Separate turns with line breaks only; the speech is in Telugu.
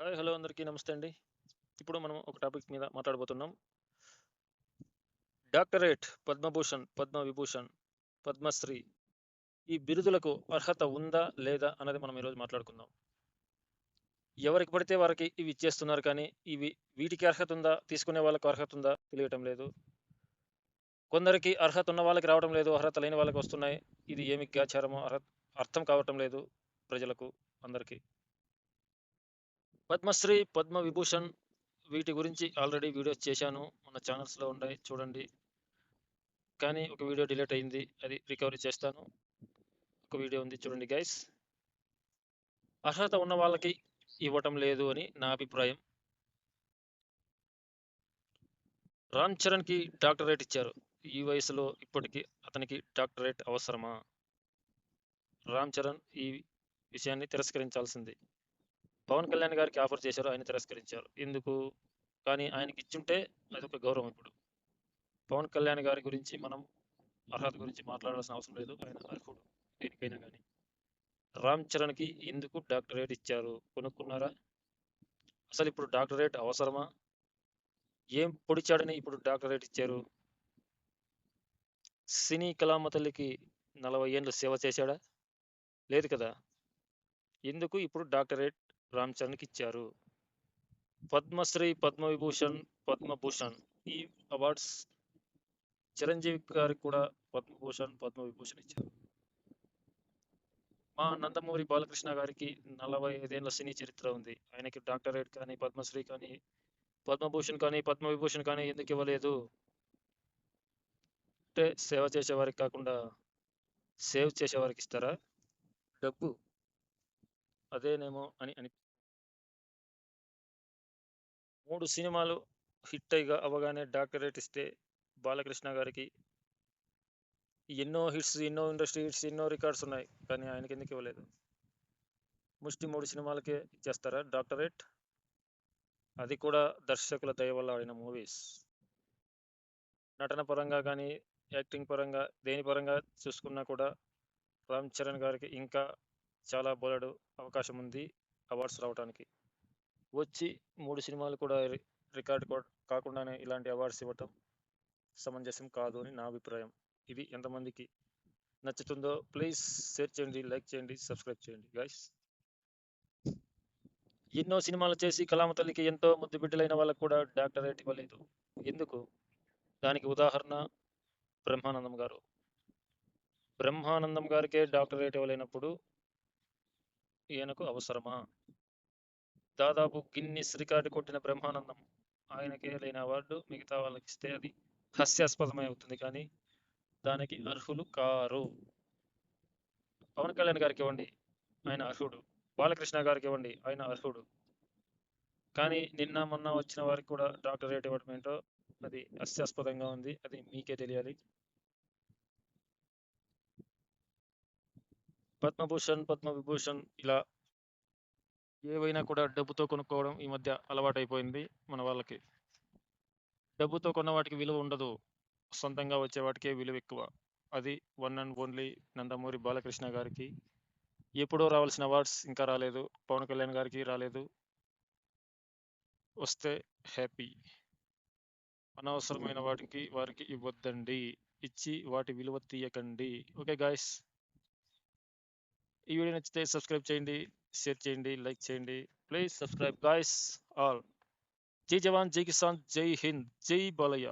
హాయ్! హలో! అందరికీ నమస్తే అండి. ఇప్పుడు మనం ఒక టాపిక్ మీద మాట్లాడబోతున్నాం. డాక్టరేట్, పద్మభూషణ్, పద్మవిభూషణ్, పద్మశ్రీ ఈ బిరుదులకు అర్హత ఉందా? లేదా? అన్నది మనం ఈరోజు మాట్లాడుకుందాం. ఎవరికి పడితే వారికి ఇవి ఇచ్చేస్తున్నారు కానీ, వీటికి అర్హత ఉందా? తీసుకునే వాళ్ళకి అర్హత ఉందా? తెలియటం లేదు. కొందరికి అర్హత ఉన్న వాళ్ళకి రావడం లేదు. అర్హత లేని వాళ్ళకి వస్తున్నాయి. ఇది ఏమి గ్రాచారమో అర్థం కావటం లేదు ప్రజలకు అందరికి. పద్మశ్రీ, పద్మవిభూషణ్ వీటి గురించి ఆల్రెడీ వీడియోస్ చేశాను. మన ఛానల్స్‌లో ఉన్నాయి చూడండి. కానీ ఒక వీడియో డిలీట్ అయింది. అది రికవరీ చేస్తాను. ఒక వీడియో ఉంది చూడండి గైస్. అర్హత ఉన్న వాళ్ళకి ఇవ్వటం లేదు అని నా అభిప్రాయం. రామ్ చరణ్‌కి డాక్టరేట్ ఇచ్చారు. ఈ వయసులో ఇప్పటికి అతనికి డాక్టరేట్ అవసరమా? రామ్ చరణ్ ఈ విషయాన్ని తిరస్కరించాల్సింది. పవన్ కళ్యాణ్ గారికి ఆఫర్ చేశారు. ఆయన తిరస్కరించారు. ఎందుకు? కానీ ఆయనకి ఇచ్చుంటే అదొక గౌరవం ఇప్పుడు. పవన్ కళ్యాణ్ గారి గురించి మనం అర్హత గురించి మాట్లాడాల్సిన అవసరం లేదు. ఆయన అర్హుడు దేనికైనా గానీ. రామ్ చరణ్‌కి ఎందుకు డాక్టరేట్ ఇచ్చారు? కొనుక్కున్నారా? అసలు ఇప్పుడు డాక్టరేట్ అవసరమా? ఏం పొడిచాడని ఇప్పుడు డాక్టరేట్ ఇచ్చారు? సినీ కళామ తల్లికి 40 ఏండ్లు సేవ చేశాడా? లేదు కదా! ఎందుకు ఇప్పుడు డాక్టరేట్ రామ్ చరణ్‌కి ఇచ్చారు? పద్మశ్రీ, పద్మవిభూషణ్, పద్మభూషణ్ ఈ అవార్డ్స్ చిరంజీవి గారికి కూడా పద్మభూషణ్, పద్మవిభూషణ్ ఇచ్చారు. మా నందమూరి బాలకృష్ణ గారికి 45 ఏండ్ల సినీ చరిత్ర ఉంది. ఆయనకి డాక్టరేట్ కానీ, పద్మశ్రీ కానీ, పద్మభూషణ్ కానీ, పద్మవిభూషణ్ కానీ ఎందుకు ఇవ్వలేదు? అంటే సేవ చేసేవారికి కాకుండా సేవ్ చేసేవారికి ఇస్తారా? డబ్బు అదేనేమో అని 3 సినిమాలు హిట్ అవ్వగానే డాక్టరేట్ ఇస్తే బాలకృష్ణ గారికి ఎన్నో హిట్స్, ఎన్నో ఇండస్ట్రీ హిట్స్, ఎన్నో రికార్డ్స్ ఉన్నాయి. కానీ ఆయనకి ఎందుకు ఇవ్వలేదు? ముష్టి 3 సినిమాలకే ఇచ్చేస్తారా డాక్టరేట్? అది కూడా దర్శకుల దయ వల్ల ఆడిన మూవీస్. నటన పరంగా కానీ, యాక్టింగ్ పరంగా, దేని పరంగా చూసుకున్నా కూడా రామ్ చరణ్ గారికి ఇంకా చాలా బోలెడు అవకాశం ఉంది అవార్డ్స్ రావడానికి. వచ్చి 3 సినిమాలు కూడా రికార్డ్ కాకుండానే ఇలాంటి అవార్డ్స్ ఇవ్వటం సమంజసం కాదు అని నా అభిప్రాయం. ఇది ఎంతమందికి నచ్చుతుందో ప్లీజ్ షేర్ చేయండి, లైక్ చేయండి, సబ్స్క్రైబ్ చేయండి గైస్. ఎన్నో సినిమాలు చేసి కళామ తల్లికి ఎంతో ముద్దు బిడ్డలైన వాళ్ళకు కూడా డాక్టరేట్ ఇవ్వలేదు. ఎందుకు? దానికి ఉదాహరణ బ్రహ్మానందం గారు. బ్రహ్మానందం గారికే డాక్టరేట్ ఇవ్వలేనప్పుడు ఈయనకు అవసరమా? దాదాపు గిన్నిస్ రికార్డు కొట్టిన బ్రహ్మానందం ఆయనకే లేని అవార్డు మిగతా వాళ్ళకి ఇస్తే అది హాస్యాస్పదమై అవుతుంది కానీ దానికి అర్హులు కారు. పవన్ కళ్యాణ్ గారికి ఇవ్వండి, ఆయన అర్హుడు. బాలకృష్ణ గారికి ఇవ్వండి, ఆయన అర్హుడు. కానీ నిన్న మొన్న వచ్చిన వారికి కూడా డాక్టరేట్ ఇవ్వడం ఏంటో అది హాస్యాస్పదంగా ఉంది. అది మీకే తెలియాలి. పద్మభూషణ్, పద్మవిభూషణ్ ఇలా ఏవైనా కూడా డబ్బుతో కొనుక్కోవడం ఈ మధ్య అలవాటైపోయింది మన వాళ్ళకి. డబ్బుతో కొన్న వాటికి విలువ ఉండదు. సొంతంగా వచ్చే వాటికే విలువ ఎక్కువ. అది one and only Nandamuri Balakrishna గారికి. ఎప్పుడో రావాల్సిన అవార్డ్స్ ఇంకా రాలేదు. పవన్ కళ్యాణ్ గారికి రాలేదు. వస్తే హ్యాపీ. అనవసరమైన వారికి ఇవ్వద్దండి. ఇచ్చి వాటి విలువ తీయకండి. Okay guys. ఈ వీడియో నచ్చితే సబ్స్క్రైబ్ చేయండి, షేర్ చేయండి, లైక్ చేయండి. Please subscribe guys all. జై జవాన్, జై కిసాన్, జై హింద్, జై బాలయ్య.